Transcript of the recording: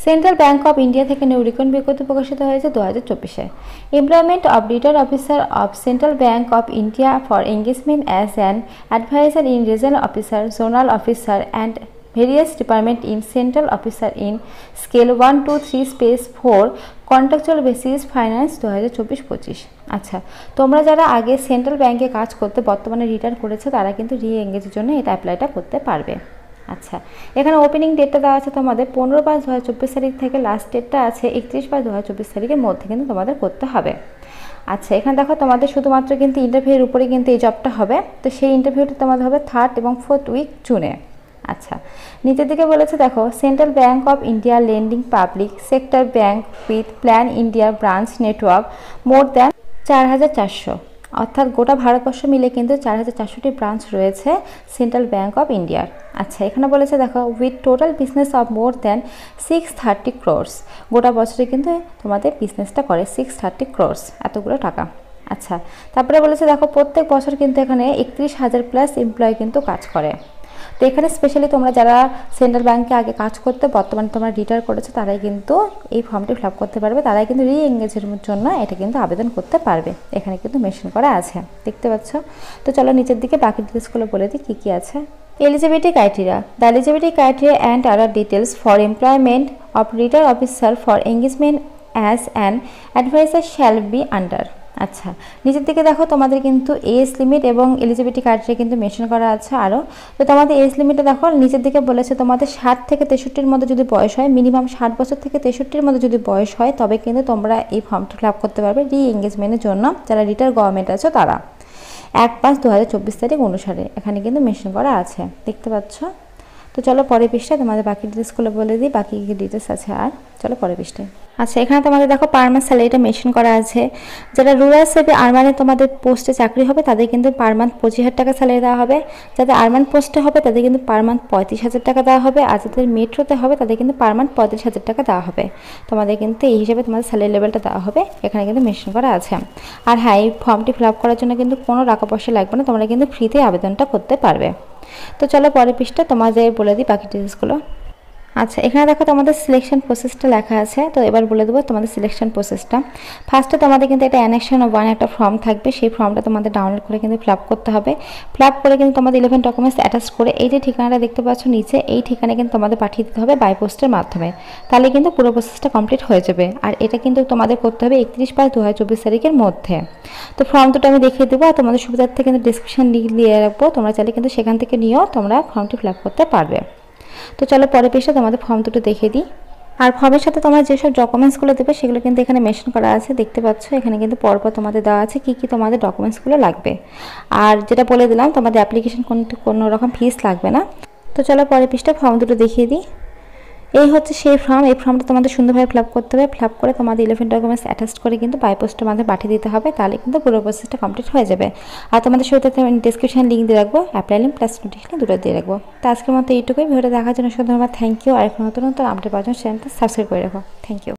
Central bank of India থেকে new recruitment বিজ্ঞপ্তি প্রকাশিত হয়েছে 2024-এ। Employment of return officer of central bank of India for engagement as an advisor in regional officer, zonal officer and various department in central officer in scale 1 to 3 space 4 contractual basis finance 2024-25। আচ্ছা, তোমরা যারা আগে central ব্যাংকে কাজ করতে বর্তমানে retire করেছো তারা কিন্তু রি এঙ্গেজের জন্য এটা অ্যাপ্লাইটা করতে পারবে। আচ্ছা, এখানে ওপেনিং ডেটটা দেওয়া আছে তোমাদের 15/5/2024 তারিখ থেকে, লাস্ট ডেটটা আছে 31/5/2024 তারিখের মধ্যে কিন্তু তোমাদের করতে হবে। আচ্ছা, এখানে দেখো তোমাদের শুধুমাত্র কিন্তু ইন্টারভিউর উপরে কিন্তু এই জবটা হবে। তো সেই ইন্টারভিউটা তোমাদের হবে 3rd এবং 4th উইক জুনে। আচ্ছা, নিচের দিকে বলেছে দেখো, central bank of India lending public sector bank with plan India branch network more than 4400, অর্থাৎ গোটা ভারতবর্ষ মিলে কিন্তু 4400টি ব্রাঞ্চ রয়েছে সেন্ট্রাল ব্যাংক অফ ইন্ডিয়ার। আচ্ছা, এখানে বলেছে দেখো, with total business of more than 630 crores, গোটা বছরে কিন্তু তোমাদের বিজনেসটা করে 630 crores, এতগুলো টাকা। আচ্ছা, তারপরে বলেছে দেখো, প্রত্যেক বছর কিন্তু এখানে 31,000+ এমপ্লয়ি কিন্তু কাজ করে। তো এখানে স্পেশালি তোমরা যারা সেন্ট্রাল ব্যাংকে আগে কাজ করতে বর্তমানে তোমরা রিটায়ার করেছো তারাই কিন্তু এই ফর্মটি ফিল আপ করতে পারবে, তারাই কিন্তু রি এঙ্গেজের জন্য এটা কিন্তু আবেদন করতে পারবে। এখানে কিন্তু মেনশন করা আছে, দেখতে পাচ্ছ। তো চলো নিচের দিকে বাকি ডিটেলসগুলো বলে দিই কী কী আছে। Eligibility criteria. The eligibility criteria and other details for employment of retired officer for engagement as an advisor shall be under. আচ্ছা, নিচের দিকে দেখো তোমাদের কিন্তু এজ লিমিট এবং এলিজিবিলিটি ক্রাইটেরিয়া কিন্তু মেনশন করা আছে আরও। তো তোমাদের এজ লিমিটে দেখো নিচের দিকে বলেছে তোমাদের 60 থেকে 63-র মধ্যে যদি বয়স হয়, মিনিমাম 60 বছর থেকে 63-র মধ্যে যদি বয়স হয়, তবে কিন্তু তোমরা এই ফর্মটা ফিল আপ করতে পারবে রি এঙ্গেজমেন্টের জন্য যারা রিটায়ার গভর্নমেন্ট আছে তারা 1/5/2024 তারিখ অনুসারে। এখানে কিন্তু মেনশন করা আছে, দেখতে পাচ্ছ। তো চলো পরের পৃষ্ঠায় তোমাদের বাকি ডিটেলসগুলো বলে দিই, বাকি কী ডিটেলস আছে আর। চলো পরের পৃষ্ঠায়। আচ্ছা, এখানে তোমাদের দেখো পার মান্থ স্যালারিটা মেনশন করা আছে। যারা রুরাল সেভে আরবানে তোমাদের পোস্টে চাকরি হবে তাদের কিন্তু পার মান্থ 25,000 টাকা স্যালারি দেওয়া হবে। যাদের আরবান পোস্টে হবে তাদের কিন্তু পার মান্থ 35,000 টাকা দেওয়া হবে। আর যাদের মেট্রোতে হবে তাদের কিন্তু পার মান্থ 35,000 টাকা দেওয়া হবে। তোমাদের কিন্তু এই হিসেবে তোমাদের স্যালারি লেভেলটা দেওয়া হবে, এখানে কিন্তু মেনশন করা আছে। আর হ্যাঁ, এই ফর্মটি ফিল আপ করার জন্য কিন্তু কোনো টাকা পয়সা লাগবে না, তোমরা কিন্তু ফ্রিতে আবেদনটা করতে পারবে। তো চলো পরের পৃষ্ঠা তোমাদের বলে দিই বাকি ডিটেলসগুলো। আচ্ছা, এখানে দেখো তোমাদের সিলেকশন প্রসেসটা লেখা আছে। তো এবার বলে দেবো তোমাদের সিলেকশন প্রসেসটা। ফার্স্টে তোমাদের কিন্তু একটা অ্যানেকশন অফ 1 একটা ফর্ম থাকবে, সেই ফর্মটা তোমাদের ডাউনলোড করে কিন্তু ফিল আপ করতে হবে। ফিল আপ করে কিন্তু তোমাদের 11 ডকুমেন্টস অ্যাটাচ করে এই যে ঠিকানাটা দেখতে পাচ্ছ নিচে, এই ঠিকানায় কিন্তু তোমাদের পাঠিয়ে দিতে হবে বাই পোস্টের মাধ্যমে। তাহলে কিন্তু পুরো প্রসেসটা কমপ্লিট হয়ে যাবে। আর এটা কিন্তু তোমাদের করতে হবে 31/5/2024 তারিখের মধ্যে। তো ফর্ম দুটো আমি দেখিয়ে দেবো, আর তোমাদের সুবিধার্থে কিন্তু ডিসক্রিপশন লিঙ্ক দিয়ে রাখবো, তোমরা চাইলে কিন্তু সেখান থেকে নিয়েও তোমরা ফর্মটি ফিল আপ করতে পারবে। তো চলো পরের পৃষ্ঠায় তোমাদের ফর্ম দুটো দেখিয়ে দিই। আর ফর্মের সাথে তোমরা যেসব ডকুমেন্টসগুলো দেবে সেগুলো কিন্তু এখানে মেনশন করা আছে, দেখতে পাচ্ছ। এখানে কিন্তু পরপর তোমাদের দেওয়া আছে কী কী তোমাদের ডকুমেন্টসগুলো লাগবে। আর যেটা বলে দিলাম, তোমাদের অ্যাপ্লিকেশন কোনো রকম ফিস লাগবে না। তো চলো পরের পৃষ্ঠায় ফর্ম দুটো দেখিয়ে দিই। এই হচ্ছে সেই ফর্ম। এই ফর্মটা তোমাদের সুন্দরভাবে ফিল আপ করতে হবে। ফিল আপ করে তোমাদের 11 ডকুমেন্টস অ্যাটাচ করে কিন্তু বাই পোস্টের মাধ্যমে পাঠিয়ে দিতে হবে, তাহলে কিন্তু পুরো প্রসেসটা কমপ্লিট হয়ে যাবে। আর তোমাদের শুরুতে আমি ডিসক্রিপশন লিঙ্ক দিয়ে রাখবো, অ্যাপ্লাই লিঙ্ক প্লাস নোটিফিকেশন দুটো দিয়ে রাখবো। তো আজকের মতো এইটুকুই। ভিডিওটা দেখার জন্য ধন্যবাদ, থ্যাংক ইউ। আর এখন নতুন নতুন আপডেট পাওয়ার জন্য চ্যানেলটা সাবস্ক্রাইব করে রাখো। Thank you.